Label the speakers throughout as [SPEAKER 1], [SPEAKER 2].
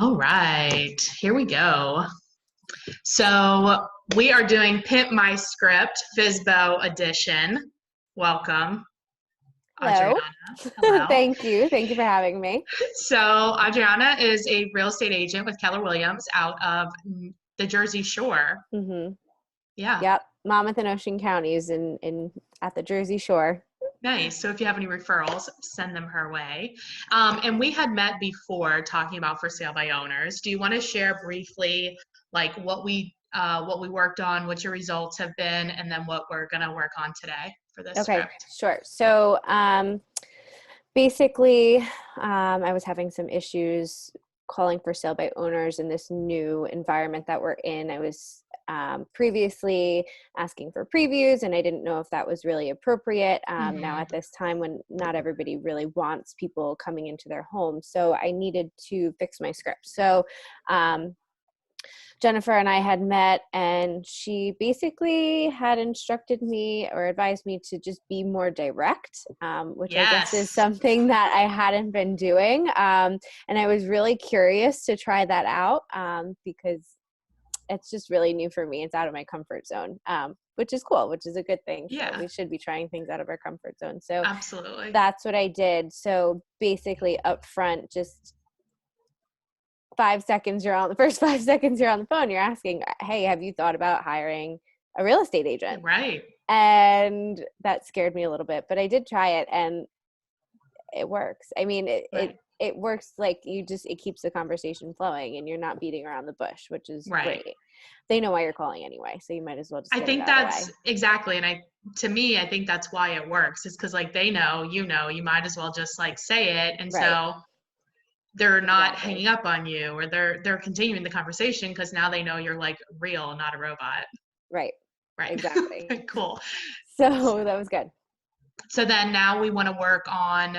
[SPEAKER 1] All right, here we go. So we are doing Pimp My Script FSBO edition. Welcome, Adriana.
[SPEAKER 2] Hello.
[SPEAKER 1] Hello.
[SPEAKER 2] Thank you. Thank you for having me.
[SPEAKER 1] So Adriana is a real estate agent with Keller Williams out of the Jersey Shore.
[SPEAKER 2] hmm
[SPEAKER 1] Yeah,
[SPEAKER 2] Yep. Monmouth and Ocean counties in at the Jersey Shore.
[SPEAKER 1] nice. So if you have any referrals, send them her way. And we had met before talking about for sale by owners. Do you want to share briefly, like what we worked on, what your results have been, and then what we're gonna work on today for this
[SPEAKER 2] Okay,
[SPEAKER 1] script?
[SPEAKER 2] sure. So basically, I was having some issues calling for sale by owners in this new environment that we're in. I was previously asking for previews, and I didn't know if that was really appropriate now
[SPEAKER 1] Hmm.
[SPEAKER 2] at this time when not everybody really wants people coming into their home. So I needed to fix my script. So Jennifer and I had met, and she basically had instructed me or advised me to just be more direct, which I guess is
[SPEAKER 1] Yes.
[SPEAKER 2] something that I hadn't been doing. And I was really curious to try that out because it's just really new for me. It's out of my comfort zone, which is cool, which is a good thing. So
[SPEAKER 1] Yeah,
[SPEAKER 2] we should be trying things out of our comfort zone. So
[SPEAKER 1] absolutely.
[SPEAKER 2] that's what I did. So basically, up front, just 5 seconds you're on the first 5 seconds you're on the phone, you're asking, hey, have you thought about hiring a real estate agent?
[SPEAKER 1] Right.
[SPEAKER 2] And that scared me a little bit, but I did try it, and it works. I mean,
[SPEAKER 1] Right.
[SPEAKER 2] it works. Like, it keeps the conversation flowing and you're not beating around the bush, which is
[SPEAKER 1] Right.
[SPEAKER 2] great. They know why you're calling anyway, so you might as well just
[SPEAKER 1] I
[SPEAKER 2] get it
[SPEAKER 1] think
[SPEAKER 2] out of the
[SPEAKER 1] that's
[SPEAKER 2] way.
[SPEAKER 1] exactly, and to me, I think that's why it works. Is because like they know, you might as well just like say it, and
[SPEAKER 2] Right.
[SPEAKER 1] so they're not
[SPEAKER 2] Exactly.
[SPEAKER 1] hanging up on you, or they're continuing the conversation because now they know you're like real, not a robot.
[SPEAKER 2] Right.
[SPEAKER 1] Right.
[SPEAKER 2] Exactly.
[SPEAKER 1] Cool.
[SPEAKER 2] So that was good.
[SPEAKER 1] So then now we want to work on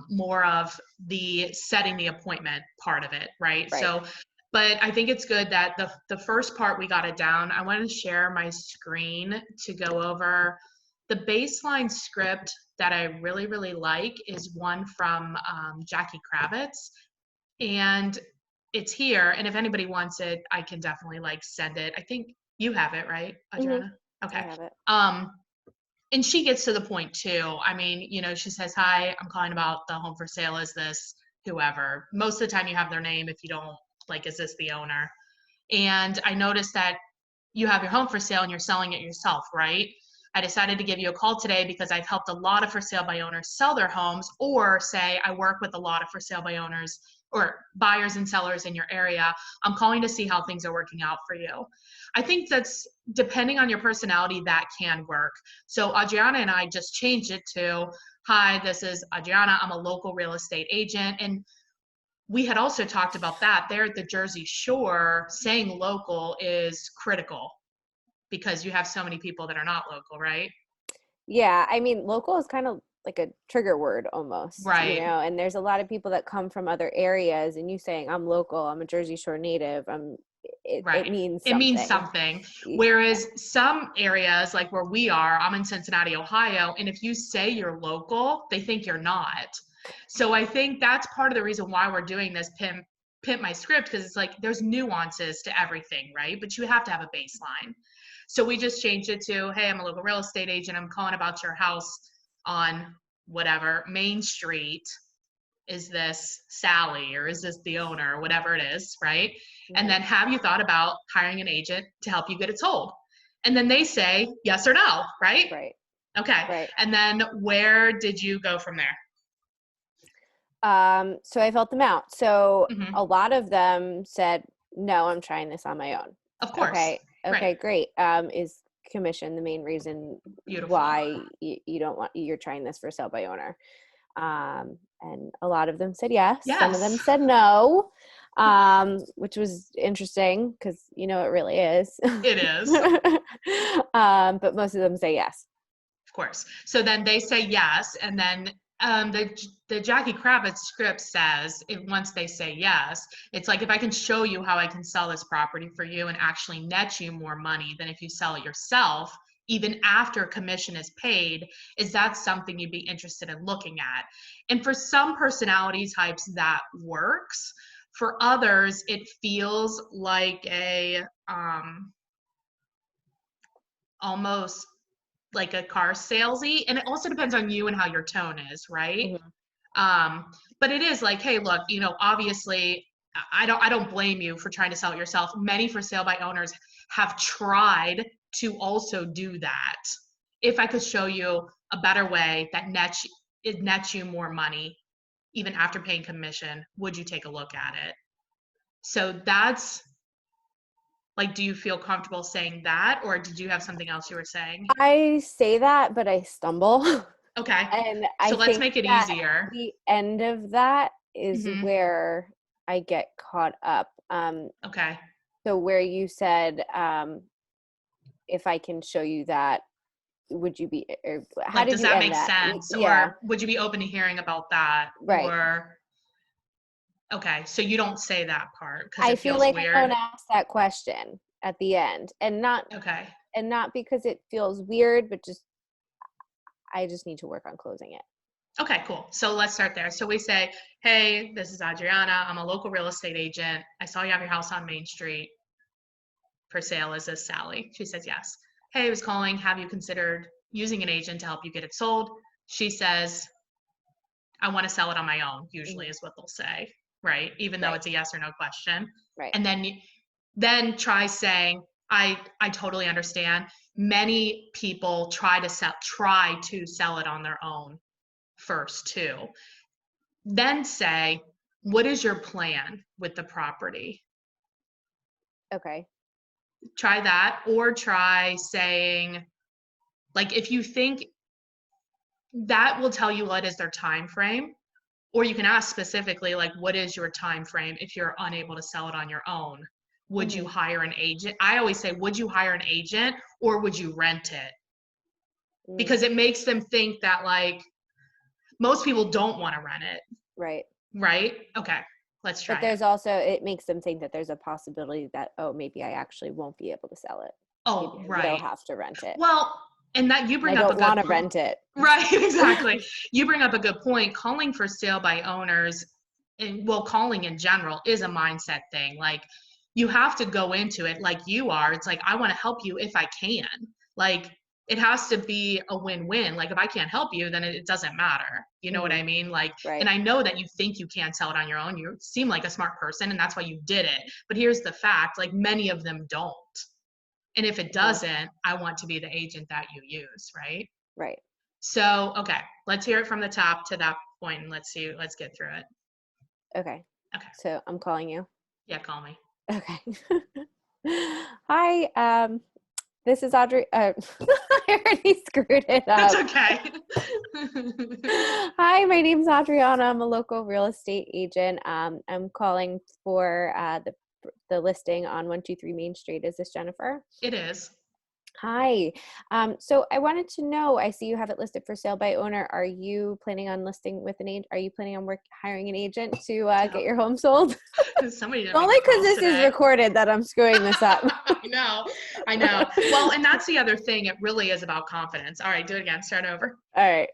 [SPEAKER 1] more of the setting the appointment part of it, right?
[SPEAKER 2] Right.
[SPEAKER 1] So, but I think it's good that the first part we got it down. I want to share my screen to go over the baseline script that I really, really like is one from Jackie Kravitz. And it's here. And if anybody wants it, I can definitely like send it. I think you have it, right,
[SPEAKER 2] hmm
[SPEAKER 1] Adriana?
[SPEAKER 2] I
[SPEAKER 1] Okay.
[SPEAKER 2] have it.
[SPEAKER 1] Um, and she gets to the point too. I mean, she says, "Hi, I'm calling about the home for sale. Is this whoever?" Most of the time you have their name. If you don't, like, is this the owner? And I noticed that you have your home for sale and you're selling it yourself, right? I decided to give you a call today because I've helped a lot of for sale by owners sell their homes, or say I work with a lot of for sale by owners or buyers and sellers in your area. I'm calling to see how things are working out for you. I think that's depending on your personality, that can work. So Adriana and I just changed it to, "Hi, this is Adriana. I'm a local real estate agent." And we had also talked about that there at the Jersey Shore, saying local is critical because you have so many people that are not local, right?
[SPEAKER 2] Yeah, I mean, local is kind of like a trigger word almost,
[SPEAKER 1] Right,
[SPEAKER 2] and there's a lot of people that come from other areas, and you saying, I'm local, I'm a Jersey Shore native, it
[SPEAKER 1] right.
[SPEAKER 2] means
[SPEAKER 1] It means
[SPEAKER 2] something.
[SPEAKER 1] something.
[SPEAKER 2] Yeah,
[SPEAKER 1] Whereas some areas, like where we are, I'm in Cincinnati, Ohio, and if you say you're local, they think you're not. So I think that's part of the reason why we're doing this pimp my script, because it's like there's nuances to everything, right? But you have to have a baseline. So we just changed it to, "Hey, I'm a local real estate agent. I'm calling about your house on whatever Main Street. Is this Sally, or is this the owner, or whatever it is, right? And
[SPEAKER 2] hmm
[SPEAKER 1] then, have you thought about hiring an agent to help you get it sold?" And then they say yes or no, right?
[SPEAKER 2] right,
[SPEAKER 1] Okay.
[SPEAKER 2] right.
[SPEAKER 1] And then where did you go from there?
[SPEAKER 2] So I felt them out. So
[SPEAKER 1] Hmm.
[SPEAKER 2] a lot of them said, no, I'm trying this on my own.
[SPEAKER 1] Of course.
[SPEAKER 2] Okay,
[SPEAKER 1] Right.
[SPEAKER 2] okay, great. Is commission the main reason
[SPEAKER 1] Beautiful.
[SPEAKER 2] why you don't want, you're trying this for sale by owner? And a lot of them said yes. Some of them
[SPEAKER 1] Yes,
[SPEAKER 2] said no, which was interesting because it really is.
[SPEAKER 1] it is.
[SPEAKER 2] But most of them say yes.
[SPEAKER 1] Of course. So then they say yes, and then the Jackie Kravitz script says, if once they say yes, it's like, if I can show you how I can sell this property for you and actually net you more money than if you sell it yourself, even after commission is paid, is that something you'd be interested in looking at? And for some personality types, that works. For others, it feels like almost like a car salesy, and it also depends on you and how your tone is, right?
[SPEAKER 2] Mhm.
[SPEAKER 1] But it is like, hey, look, obviously, I don't blame you for trying to sell it yourself. Many for sale by owners have tried to also do that. If I could show you a better way that nets you more money, even after paying commission, would you take a look at it? So that's like, do you feel comfortable saying that, or did you have something else you were saying?
[SPEAKER 2] I say that, but I stumble.
[SPEAKER 1] Okay,
[SPEAKER 2] And
[SPEAKER 1] so
[SPEAKER 2] I
[SPEAKER 1] let's
[SPEAKER 2] think
[SPEAKER 1] make it
[SPEAKER 2] that
[SPEAKER 1] easier.
[SPEAKER 2] the end of that is
[SPEAKER 1] Hmm.
[SPEAKER 2] where I get caught up.
[SPEAKER 1] Okay.
[SPEAKER 2] So where you said, if I can show you that, would you be, or how
[SPEAKER 1] Like,
[SPEAKER 2] did
[SPEAKER 1] does
[SPEAKER 2] you
[SPEAKER 1] that
[SPEAKER 2] end
[SPEAKER 1] make
[SPEAKER 2] that?
[SPEAKER 1] sense?
[SPEAKER 2] Yeah,
[SPEAKER 1] Or would you be open to hearing about that?
[SPEAKER 2] right.
[SPEAKER 1] Or, okay, so you don't say that part because
[SPEAKER 2] I
[SPEAKER 1] it
[SPEAKER 2] feel
[SPEAKER 1] feels
[SPEAKER 2] like I don't
[SPEAKER 1] weird.
[SPEAKER 2] ask that question at the end,
[SPEAKER 1] Okay.
[SPEAKER 2] and not because it feels weird, but just I just need to work on closing it.
[SPEAKER 1] Okay, cool. So let's start there. So we say, hey, this is Adriana. I'm a local real estate agent. I saw you have your house on Main Street for sale. Is this Sally? She says, yes. Hey, I was calling. Have you considered using an agent to help you get it sold? She says, I want to sell it on my own, usually
[SPEAKER 2] Mhm.
[SPEAKER 1] is what they'll say, right? Even though
[SPEAKER 2] Right,
[SPEAKER 1] it's a yes or no question.
[SPEAKER 2] right.
[SPEAKER 1] And then try saying, I totally understand. Many people try to sell it on their own first too. Then say, what is your plan with the property?
[SPEAKER 2] Okay.
[SPEAKER 1] Try that, or try saying, like, if you think that will tell you what is their time frame, or you can ask specifically, like, what is your time frame if you're unable to sell it on your own? Would you
[SPEAKER 2] Hmm.
[SPEAKER 1] hire an agent? I always say, would you hire an agent or would you rent it?
[SPEAKER 2] Mm,
[SPEAKER 1] Because it makes them think that, like, most people don't want to rent it,
[SPEAKER 2] right.
[SPEAKER 1] right? Okay, let's
[SPEAKER 2] But
[SPEAKER 1] try it.
[SPEAKER 2] there's also, it makes them think that there's a possibility that, oh, maybe I actually won't be able to sell it. Maybe
[SPEAKER 1] Oh,
[SPEAKER 2] I will
[SPEAKER 1] right.
[SPEAKER 2] have to rent it.
[SPEAKER 1] Well, and that you
[SPEAKER 2] And I
[SPEAKER 1] bring up a
[SPEAKER 2] don't
[SPEAKER 1] good
[SPEAKER 2] want to
[SPEAKER 1] point.
[SPEAKER 2] rent it.
[SPEAKER 1] Right, exactly. You bring up a good point. Calling for sale by owners, and well, calling in general is a mindset thing. Like, you have to go into it like you are. It's like, I want to help you if I can. Like, it has to be a win-win. Like, if I can't help you, then it doesn't matter. You know what
[SPEAKER 2] Hmm.
[SPEAKER 1] I mean? Like,
[SPEAKER 2] Right.
[SPEAKER 1] and I know that you think you can sell it on your own. You seem like a smart person, and that's why you did it. But here's the fact, like, many of them don't. And if it
[SPEAKER 2] Uh-huh.
[SPEAKER 1] doesn't, I want to be the agent that you use, right?
[SPEAKER 2] Right.
[SPEAKER 1] So, okay, let's hear it from the top to that point and let's get through it.
[SPEAKER 2] Okay.
[SPEAKER 1] Okay.
[SPEAKER 2] So I'm calling you.
[SPEAKER 1] Yeah, call me.
[SPEAKER 2] Okay. Hi. This is Audrey. I already screwed it
[SPEAKER 1] That's
[SPEAKER 2] up.
[SPEAKER 1] okay.
[SPEAKER 2] Hi, my name's Adriana. I'm a local real estate agent. I'm calling for the listing on 123 Main Street. Is this Jennifer?
[SPEAKER 1] It is.
[SPEAKER 2] Hi. So I wanted to know, I see you have it listed for sale by owner. Are you planning on listing with an agent? Are you planning on hiring an agent to get your home sold?
[SPEAKER 1] Somebody didn't make
[SPEAKER 2] Only because
[SPEAKER 1] calls
[SPEAKER 2] this is
[SPEAKER 1] today.
[SPEAKER 2] recorded that I'm screwing this up.
[SPEAKER 1] I know. Well, and that's the other thing. It really is about confidence. All right, do it again. Start over.
[SPEAKER 2] All right.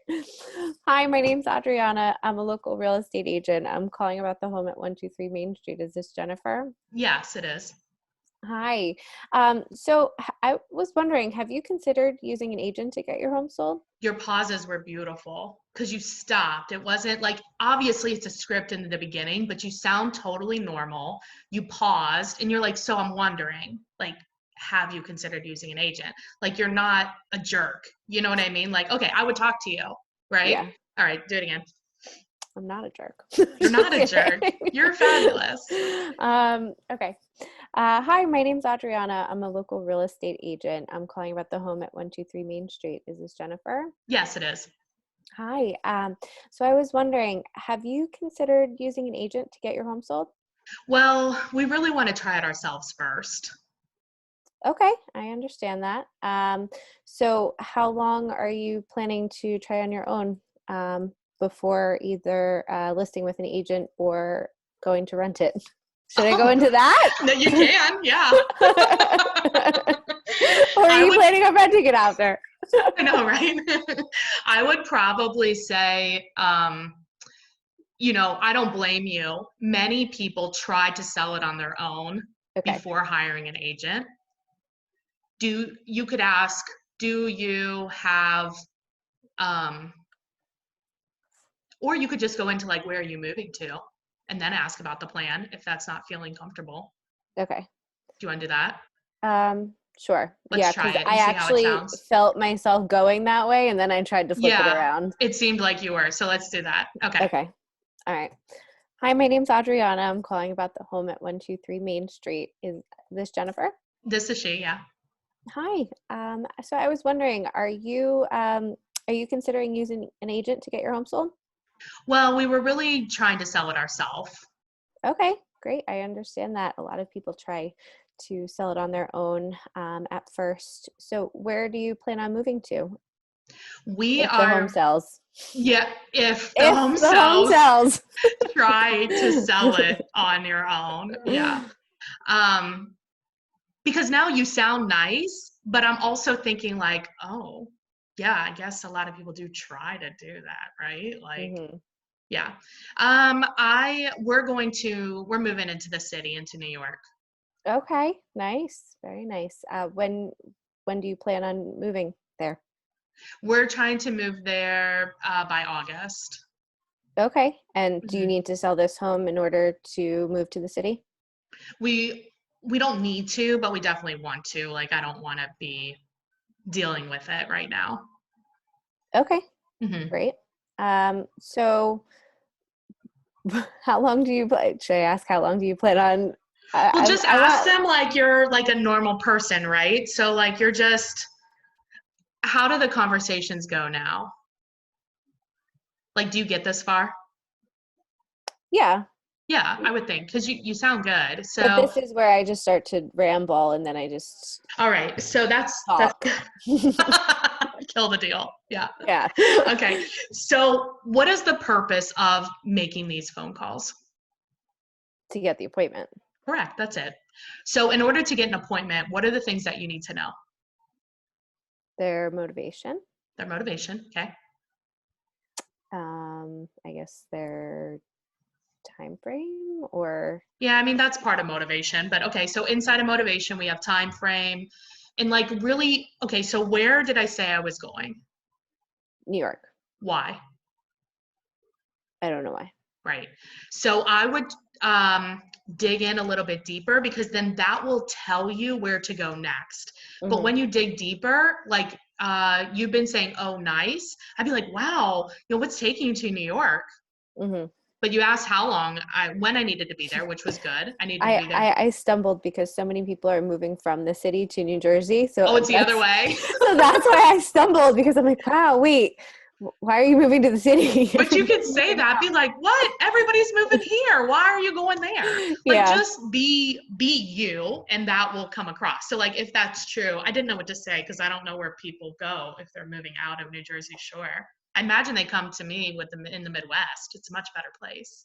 [SPEAKER 2] Hi, my name's Adriana. I'm a local real estate agent. I'm calling about the home at 123 Main Street. Is this Jennifer?
[SPEAKER 1] Yes, it is.
[SPEAKER 2] Hi. So I was wondering, have you considered using an agent to get your home sold?
[SPEAKER 1] Your pauses were beautiful because you stopped. It wasn't like, obviously it's a script in the beginning, but you sound totally normal. You paused and you're like, so I'm wondering, like, have you considered using an agent? Like, you're not a jerk. You know what I mean? Like, okay, I would talk to you, right?
[SPEAKER 2] Yeah,
[SPEAKER 1] All right, do it again.
[SPEAKER 2] I'm not a jerk.
[SPEAKER 1] You're
[SPEAKER 2] Just
[SPEAKER 1] not a
[SPEAKER 2] kidding.
[SPEAKER 1] jerk. You're fabulous.
[SPEAKER 2] Okay. Hi, my name's Adriana. I'm a local real estate agent. I'm calling about the home at 123 Main Street. Is this Jennifer?
[SPEAKER 1] Yes, it is.
[SPEAKER 2] Hi. So I was wondering, have you considered using an agent to get your home sold?
[SPEAKER 1] Well, we really want to try it ourselves first.
[SPEAKER 2] Okay, I understand that. So how long are you planning to try on your own before either listing with an agent or going to rent it? Should I go
[SPEAKER 1] Oh,
[SPEAKER 2] into that?
[SPEAKER 1] no, you can, yeah.
[SPEAKER 2] Or are
[SPEAKER 1] I
[SPEAKER 2] you
[SPEAKER 1] would,
[SPEAKER 2] planning on renting it after?
[SPEAKER 1] I know, right? I would probably say, I don't blame you. Many people try to sell it on their own
[SPEAKER 2] Okay.
[SPEAKER 1] before hiring an agent. You could ask, do you have, um, or you could just go into like, where are you moving to? And then ask about the plan if that's not feeling comfortable.
[SPEAKER 2] Okay.
[SPEAKER 1] Do you want to do that?
[SPEAKER 2] Sure.
[SPEAKER 1] Let's
[SPEAKER 2] Yeah,
[SPEAKER 1] try
[SPEAKER 2] because
[SPEAKER 1] it
[SPEAKER 2] I
[SPEAKER 1] and see how it
[SPEAKER 2] actually
[SPEAKER 1] sounds.
[SPEAKER 2] felt myself going that way, and then I tried to flip it
[SPEAKER 1] Yeah,
[SPEAKER 2] around.
[SPEAKER 1] it seemed like you were. So let's do that. Okay.
[SPEAKER 2] Okay. All right. Hi, my name's Adriana. I'm calling about the home at 123 Main Street. Is this Jennifer?
[SPEAKER 1] This is she, yeah.
[SPEAKER 2] Hi. So I was wondering, are you considering using an agent to get your home sold?
[SPEAKER 1] Well, we were really trying to sell it ourselves.
[SPEAKER 2] Okay, great. I understand that. A lot of people try to sell it on their own at first. So where do you plan on moving to
[SPEAKER 1] We
[SPEAKER 2] if the home
[SPEAKER 1] are,
[SPEAKER 2] sells?
[SPEAKER 1] yeah, if the
[SPEAKER 2] If
[SPEAKER 1] home
[SPEAKER 2] the home
[SPEAKER 1] sells,
[SPEAKER 2] sells.
[SPEAKER 1] try to sell it on your own. Yeah. Um, because now you sound nice, but I'm also thinking like, oh, yeah, I guess a lot of people do try to do that, right? Like,
[SPEAKER 2] Hmm.
[SPEAKER 1] yeah. We're moving into the city, into New York.
[SPEAKER 2] Okay, nice, very nice. When do you plan on moving there?
[SPEAKER 1] We're trying to move there by August.
[SPEAKER 2] Okay, and do you
[SPEAKER 1] Mhm.
[SPEAKER 2] need to sell this home in order to move to the city?
[SPEAKER 1] We don't need to, but we definitely want to. Like, I don't want to be dealing with it right now.
[SPEAKER 2] Okay,
[SPEAKER 1] Hmm.
[SPEAKER 2] great. So how long do you plan? Should I ask how long do you plan on?
[SPEAKER 1] Well, just
[SPEAKER 2] I
[SPEAKER 1] ask
[SPEAKER 2] want.
[SPEAKER 1] them like you're like a normal person, right? So like you're just, how do the conversations go now? Like, do you get this far?
[SPEAKER 2] Yeah,
[SPEAKER 1] Yeah, I would think, because you sound good.
[SPEAKER 2] but
[SPEAKER 1] So,
[SPEAKER 2] this is where I just start to ramble and then I just
[SPEAKER 1] all right. So that's
[SPEAKER 2] talk.
[SPEAKER 1] kill the deal. Yeah.
[SPEAKER 2] Yeah.
[SPEAKER 1] Okay. So, what is the purpose of making these phone calls?
[SPEAKER 2] To get the appointment.
[SPEAKER 1] Correct. That's it. So, in order to get an appointment, what are the things that you need to know?
[SPEAKER 2] Their motivation.
[SPEAKER 1] Their motivation. Okay.
[SPEAKER 2] I guess their time frame or
[SPEAKER 1] Yeah, I mean that's part of motivation, but okay, so inside of motivation we have time frame and like really okay, so where did I say I was going?
[SPEAKER 2] New York.
[SPEAKER 1] Why?
[SPEAKER 2] I don't know why.
[SPEAKER 1] Right. So I would um dig in a little bit deeper because then that will tell you where to go next. But
[SPEAKER 2] Hmm.
[SPEAKER 1] when you dig deeper, like you've been saying, "Oh, nice." I'd be like, "Wow, what's taking you to New York?"
[SPEAKER 2] Hmm.
[SPEAKER 1] But you asked how long when I needed to be there, which was good. I needed to
[SPEAKER 2] I,
[SPEAKER 1] be there.
[SPEAKER 2] I I stumbled because so many people are moving from the city to New Jersey, so
[SPEAKER 1] Oh, it's the other
[SPEAKER 2] that's
[SPEAKER 1] way.
[SPEAKER 2] so that's why I stumbled because I'm like, wow, wait, why are you moving to the city?
[SPEAKER 1] But you could
[SPEAKER 2] Everybody's
[SPEAKER 1] say
[SPEAKER 2] moving
[SPEAKER 1] that, be like, "What? Everybody's moving here. Why are you going there?"
[SPEAKER 2] out.
[SPEAKER 1] Like
[SPEAKER 2] Yeah.
[SPEAKER 1] just be you and that will come across. So like if that's true, I didn't know what to say because I don't know where people go if they're moving out of New Jersey Shore. I imagine they come to me with them in the Midwest. It's a much better place.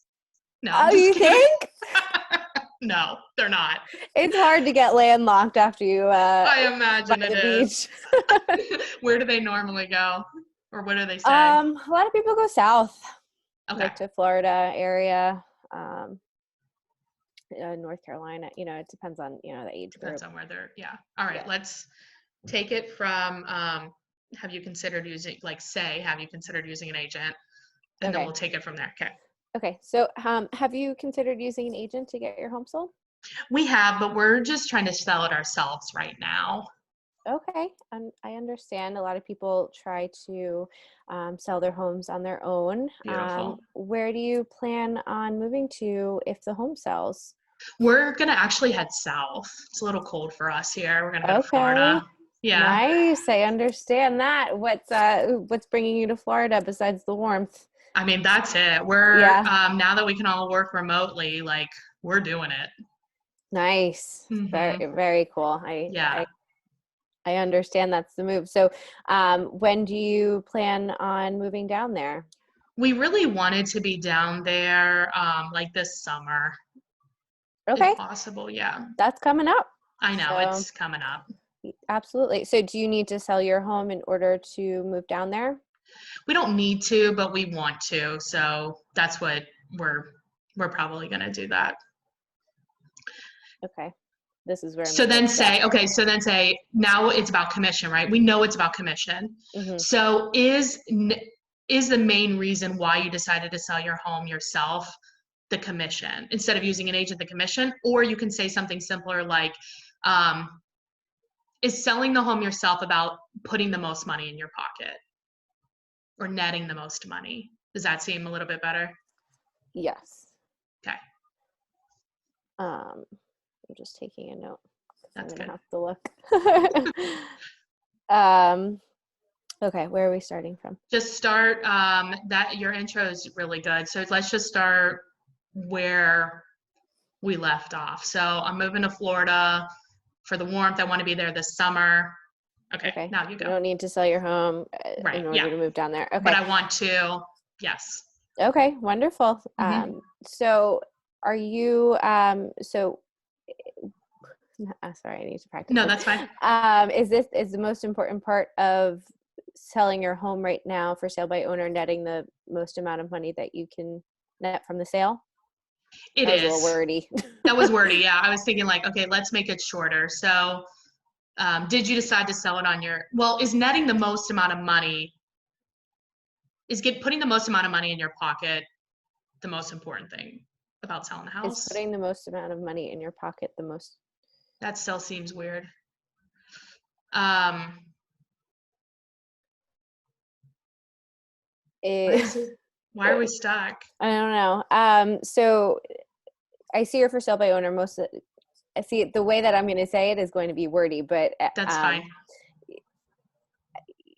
[SPEAKER 1] No, I'm
[SPEAKER 2] Oh,
[SPEAKER 1] just
[SPEAKER 2] you
[SPEAKER 1] kidding.
[SPEAKER 2] think?
[SPEAKER 1] No, they're not.
[SPEAKER 2] It's hard to get landlocked after you
[SPEAKER 1] I
[SPEAKER 2] by
[SPEAKER 1] imagine it
[SPEAKER 2] the
[SPEAKER 1] is.
[SPEAKER 2] beach.
[SPEAKER 1] Where do they normally go? Or what do they say?
[SPEAKER 2] A lot of people go south,
[SPEAKER 1] Okay.
[SPEAKER 2] like to Florida area, um, North Carolina. It depends on the age
[SPEAKER 1] Depends
[SPEAKER 2] group.
[SPEAKER 1] on where they're, yeah. All right,
[SPEAKER 2] Yeah.
[SPEAKER 1] let's take it from have you considered using, like, say, have you considered using an agent? And then we'll
[SPEAKER 2] Okay.
[SPEAKER 1] take it from there. Okay.
[SPEAKER 2] Okay. So, have you considered using an agent to get your home sold?
[SPEAKER 1] We have, but we're just trying to sell it ourselves right now.
[SPEAKER 2] Okay, I understand. A lot of people try to sell their homes on their own.
[SPEAKER 1] Beautiful.
[SPEAKER 2] Where do you plan on moving to if the home sells?
[SPEAKER 1] We're gonna actually head south. It's a little cold for us here. We're gonna go to
[SPEAKER 2] Okay,
[SPEAKER 1] Florida. Yeah.
[SPEAKER 2] nice. I understand that. What's bringing you to Florida besides the warmth?
[SPEAKER 1] I mean, that's it. We're
[SPEAKER 2] Yeah,
[SPEAKER 1] now that we can all work remotely, like we're doing it.
[SPEAKER 2] nice. Very
[SPEAKER 1] Hmm.
[SPEAKER 2] very cool.
[SPEAKER 1] Yeah.
[SPEAKER 2] I understand that's the move. So, when do you plan on moving down there?
[SPEAKER 1] We really wanted to be down there like this summer, if
[SPEAKER 2] Okay,
[SPEAKER 1] possible. Yeah.
[SPEAKER 2] that's coming up.
[SPEAKER 1] I know
[SPEAKER 2] So,
[SPEAKER 1] it's coming up.
[SPEAKER 2] absolutely. So, do you need to sell your home in order to move down there?
[SPEAKER 1] We don't need to, but we want to. So that's what we're probably going to do that.
[SPEAKER 2] Okay. This is where I'm
[SPEAKER 1] So then say, now it's about commission, right? We know it's about commission.
[SPEAKER 2] Mm-hmm.
[SPEAKER 1] So is the main reason why you decided to sell your home yourself the commission instead of using an agent, the commission? Or you can say something simpler like, is selling the home yourself about putting the most money in your pocket or netting the most money? Does that seem a little bit better?
[SPEAKER 2] Yes.
[SPEAKER 1] Okay.
[SPEAKER 2] I'm just taking a note.
[SPEAKER 1] That's
[SPEAKER 2] I'm gonna
[SPEAKER 1] good.
[SPEAKER 2] have to look. Okay, where are we starting from?
[SPEAKER 1] Just start, that your intro is really good. So let's just start where we left off. So I'm moving to Florida for the warmth. I want to be there this summer. Okay. Now you go.
[SPEAKER 2] You don't need to sell your home in order to move down there. Okay.
[SPEAKER 1] But I want to, yes.
[SPEAKER 2] Okay, wonderful.
[SPEAKER 1] Mm-hmm.
[SPEAKER 2] So are you, sorry, I need to practice.
[SPEAKER 1] No, that's fine.
[SPEAKER 2] Is the most important part of selling your home right now for sale by owner, netting the most amount of money that you can net from the sale?
[SPEAKER 1] It
[SPEAKER 2] is.
[SPEAKER 1] That was
[SPEAKER 2] a little wordy.
[SPEAKER 1] That was wordy, yeah. I was thinking like, okay, let's make it shorter. So did you decide to sell it on is netting the most amount of money, putting the most amount of money in your pocket the most important thing about selling the house?
[SPEAKER 2] Is putting the most amount of money in your pocket the most?
[SPEAKER 1] That still seems weird. Why are we stuck?
[SPEAKER 2] I don't know. So I see you're for sale by owner. I see it, the way that I'm going to say it is going to be wordy, but
[SPEAKER 1] that's fine.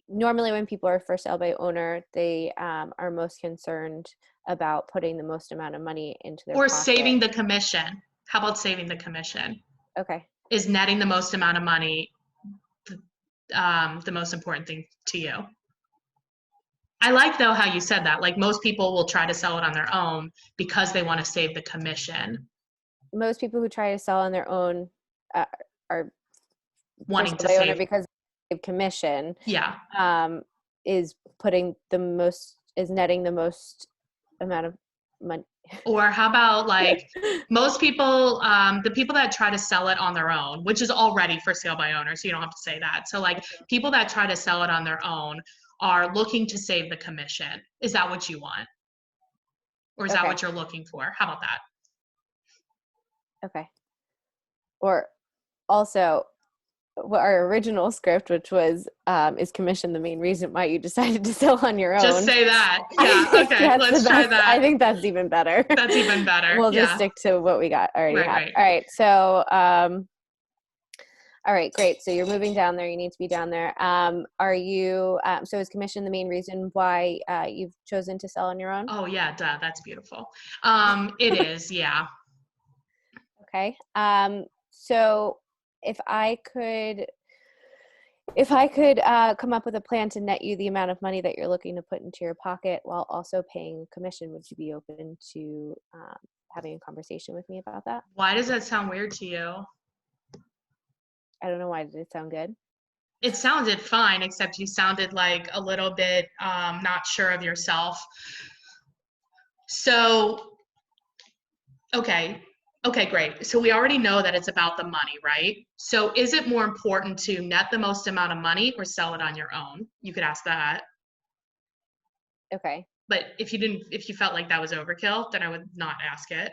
[SPEAKER 2] Normally when people are for sale by owner, they are most concerned about putting the most amount of money into their pocket.
[SPEAKER 1] Saving the commission. How about saving the commission?
[SPEAKER 2] Okay.
[SPEAKER 1] Is netting the most amount of money the most important thing to you? I like though how you said that. Like most people will try to sell it on their own because they want to save the commission.
[SPEAKER 2] Most people who try to sell on their own are
[SPEAKER 1] wanting to save
[SPEAKER 2] because of commission.
[SPEAKER 1] Yeah.
[SPEAKER 2] Is netting the most amount of money.
[SPEAKER 1] Or how about like most people, the people that try to sell it on their own, which is already for sale by owner, so you don't have to say that. So like people that try to sell it on their own are looking to save the commission. Is that what you want? Or is that what you're looking for? How about that?
[SPEAKER 2] Okay. Or also, our original script, which was, is commission the main reason why you decided to sell on your own?
[SPEAKER 1] Just say that. Yeah, okay, let's try that.
[SPEAKER 2] I think that's even better.
[SPEAKER 1] That's even better.
[SPEAKER 2] We'll just stick to what we got already.
[SPEAKER 1] Right.
[SPEAKER 2] All right, so, all right, great. So you're moving down there. You need to be down there. Are you, so is commission the main reason why you've chosen to sell on your own?
[SPEAKER 1] Oh, yeah, duh, that's beautiful. It is, yeah.
[SPEAKER 2] Okay. So if I could come up with a plan to net you the amount of money that you're looking to put into your pocket while also paying commission, would you be open to having a conversation with me about that?
[SPEAKER 1] Why does that sound weird to you?
[SPEAKER 2] I don't know. Why did it sound good?
[SPEAKER 1] It sounded fine, except you sounded like a little bit not sure of yourself. So, okay, great. So we already know that it's about the money, right? So is it more important to net the most amount of money or sell it on your own? You could ask that.
[SPEAKER 2] Okay.
[SPEAKER 1] But if you felt like that was overkill, then I would not ask it.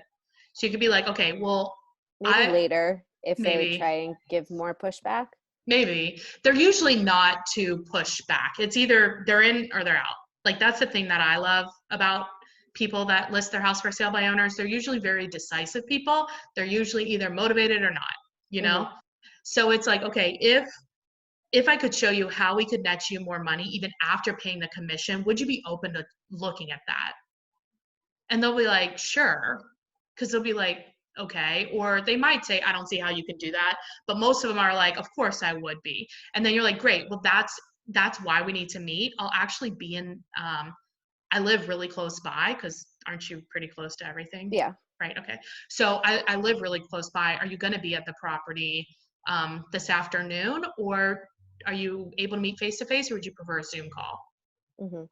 [SPEAKER 1] So you could be like, okay, well,
[SPEAKER 2] maybe later if they try and give more pushback.
[SPEAKER 1] Maybe. They're usually not to push back. It's either they're in or they're out. Like that's the thing that I love about people that list their house for sale by owners. They're usually very decisive people. They're usually either motivated or not, you know? Mm-hmm. So it's like, okay, if I could show you how we could net you more money even after paying the commission, would you be open to looking at that? And they'll be like, sure. Because they'll be like, okay. Or they might say, I don't see how you can do that. But most of them are like, of course I would be. And then you're like, great. Well, that's why we need to meet. I'll actually be in, I live really close by because aren't you pretty close to everything?
[SPEAKER 2] Yeah.
[SPEAKER 1] Right. Okay. So I live really close by. Are you going to be at the property this afternoon, or are you able to meet face to face, or would you prefer a Zoom call?
[SPEAKER 2] Mm-hmm.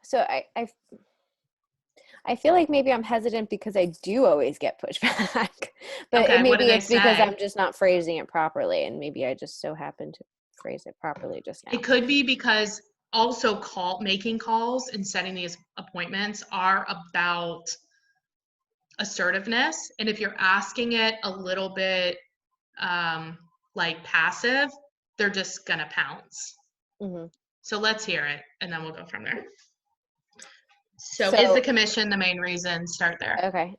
[SPEAKER 2] So I I feel like maybe I'm hesitant because I do always get pushback, but
[SPEAKER 1] Okay, what do
[SPEAKER 2] maybe
[SPEAKER 1] they
[SPEAKER 2] it's because
[SPEAKER 1] say?
[SPEAKER 2] I'm just not phrasing it properly, and maybe I just so happened to phrase it properly just
[SPEAKER 1] It
[SPEAKER 2] now.
[SPEAKER 1] could be because also making calls and setting these appointments are about assertiveness. And if you're asking it a little bit like passive, they're just gonna pounce.
[SPEAKER 2] Hmm.
[SPEAKER 1] So let's hear it and then we'll go from there. So is the
[SPEAKER 2] So,
[SPEAKER 1] commission the main reason? Start there.
[SPEAKER 2] okay.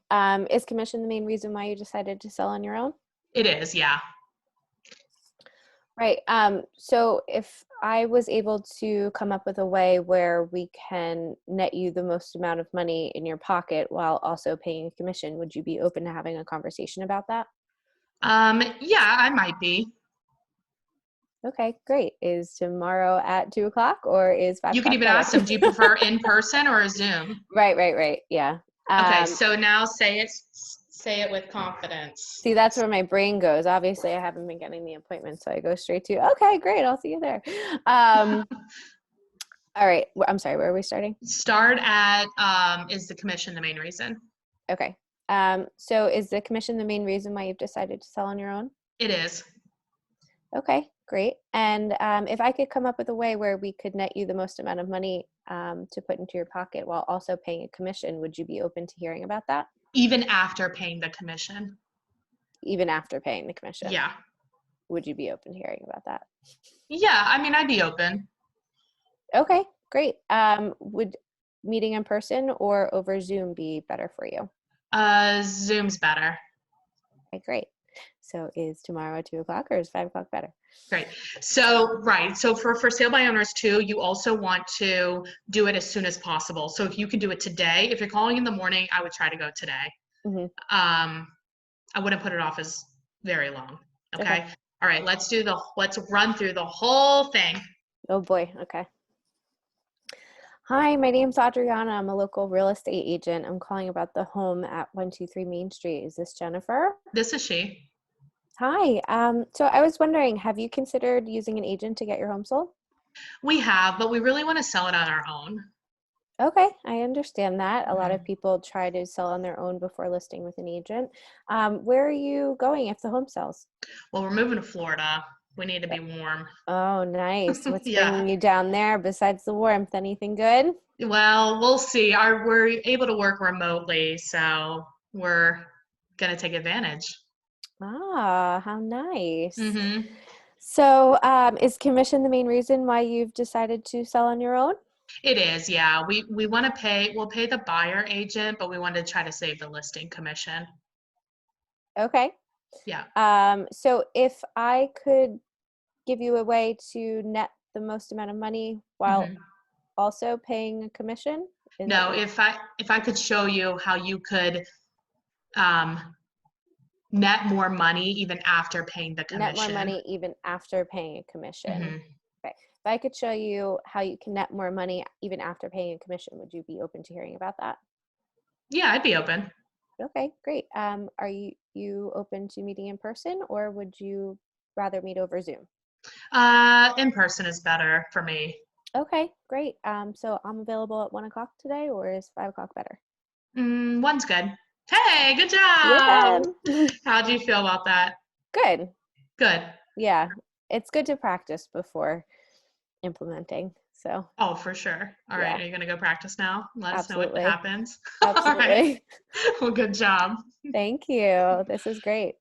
[SPEAKER 2] Is commission the main reason why you decided to sell on your own?
[SPEAKER 1] It is, yeah.
[SPEAKER 2] Right. So if I was able to come up with a way where we can net you the most amount of money in your pocket while also paying a commission, would you be open to having a conversation about that?
[SPEAKER 1] Yeah, I might be.
[SPEAKER 2] Okay, great. Is tomorrow at 2 o'clock or is five
[SPEAKER 1] You could
[SPEAKER 2] o'clock
[SPEAKER 1] even
[SPEAKER 2] better?
[SPEAKER 1] ask them, do you prefer in person or a Zoom?
[SPEAKER 2] Right. Yeah.
[SPEAKER 1] Okay, so now say it with confidence.
[SPEAKER 2] See, that's where my brain goes. Obviously, I haven't been getting the appointment, so I go straight to, okay, great. I'll see you there. All right. I'm sorry. Where are we starting?
[SPEAKER 1] Start at is the commission the main reason?
[SPEAKER 2] Okay. So is the commission the main reason why you've decided to sell on your own?
[SPEAKER 1] It is.
[SPEAKER 2] Okay, great. And if I could come up with a way where we could net you the most amount of money to put into your pocket while also paying a commission, would you be open to hearing about that?
[SPEAKER 1] Even after paying the commission.
[SPEAKER 2] Even after paying the commission,
[SPEAKER 1] Yeah.
[SPEAKER 2] would you be open to hearing about that?
[SPEAKER 1] Yeah, I mean, I'd be open.
[SPEAKER 2] Okay, great. Would meeting in person or over Zoom be better for you?
[SPEAKER 1] Zoom's better.
[SPEAKER 2] Okay, great. So is tomorrow 2 o'clock or is 5 o'clock better?
[SPEAKER 1] Great. So, right. So for sale by owners too, you also want to do it as soon as possible. So if you can do it today, if you're calling in the morning, I would try to go today.
[SPEAKER 2] Hmm.
[SPEAKER 1] I wouldn't put it off as very long.
[SPEAKER 2] Okay.
[SPEAKER 1] Okay. All right. Let's run through the whole thing.
[SPEAKER 2] Oh boy. Okay. Hi, my name's Adrianna. I'm a local real estate agent. I'm calling about the home at 123 Main Street. Is this Jennifer?
[SPEAKER 1] This is she.
[SPEAKER 2] Hi. So I was wondering, have you considered using an agent to get your home sold?
[SPEAKER 1] We have, but we really want to sell it on our own.
[SPEAKER 2] Okay, I understand that. A lot of
[SPEAKER 1] Mhm.
[SPEAKER 2] people try to sell on their own before listing with an agent. Where are you going if the home sells?
[SPEAKER 1] Well, we're moving to Florida. We need to be warm.
[SPEAKER 2] Oh, nice. What's
[SPEAKER 1] Yeah.
[SPEAKER 2] bringing you down there besides the warmth? Anything good?
[SPEAKER 1] Well, we'll see. We're able to work remotely, so we're gonna take advantage.
[SPEAKER 2] Ah, how nice.
[SPEAKER 1] Hmm.
[SPEAKER 2] So, is commission the main reason why you've decided to sell on your own?
[SPEAKER 1] It is, yeah. We want to we'll pay the buyer agent, but we want to try to save the listing commission.
[SPEAKER 2] Okay.
[SPEAKER 1] Yeah.
[SPEAKER 2] So if I could give you a way to net the most amount of money while
[SPEAKER 1] Hmm.
[SPEAKER 2] also paying a commission, is that
[SPEAKER 1] No,
[SPEAKER 2] what you
[SPEAKER 1] if I could show you how you could um, net more money even after paying the
[SPEAKER 2] net more
[SPEAKER 1] commission.
[SPEAKER 2] money even after paying a commission?
[SPEAKER 1] Hmm.
[SPEAKER 2] Okay. If I could show you how you can net more money even after paying a commission, would you be open to hearing about that?
[SPEAKER 1] Yeah, I'd be open.
[SPEAKER 2] Okay, great. Are you open to meeting in person or would you rather meet over Zoom?
[SPEAKER 1] In person is better for me.
[SPEAKER 2] Okay, great. So I'm available at 1 o'clock today, or is 5 o'clock better?
[SPEAKER 1] One's good. Hey, good
[SPEAKER 2] Yeah.
[SPEAKER 1] job. How do you feel about that?
[SPEAKER 2] Good.
[SPEAKER 1] Good.
[SPEAKER 2] Yeah. It's good to practice before implementing. So,
[SPEAKER 1] Oh, for sure. All right.
[SPEAKER 2] yeah,
[SPEAKER 1] Are you going to go practice now? Let us know what
[SPEAKER 2] absolutely.
[SPEAKER 1] happens. All right.
[SPEAKER 2] Absolutely.
[SPEAKER 1] Well, good job.
[SPEAKER 2] Thank you. This is great.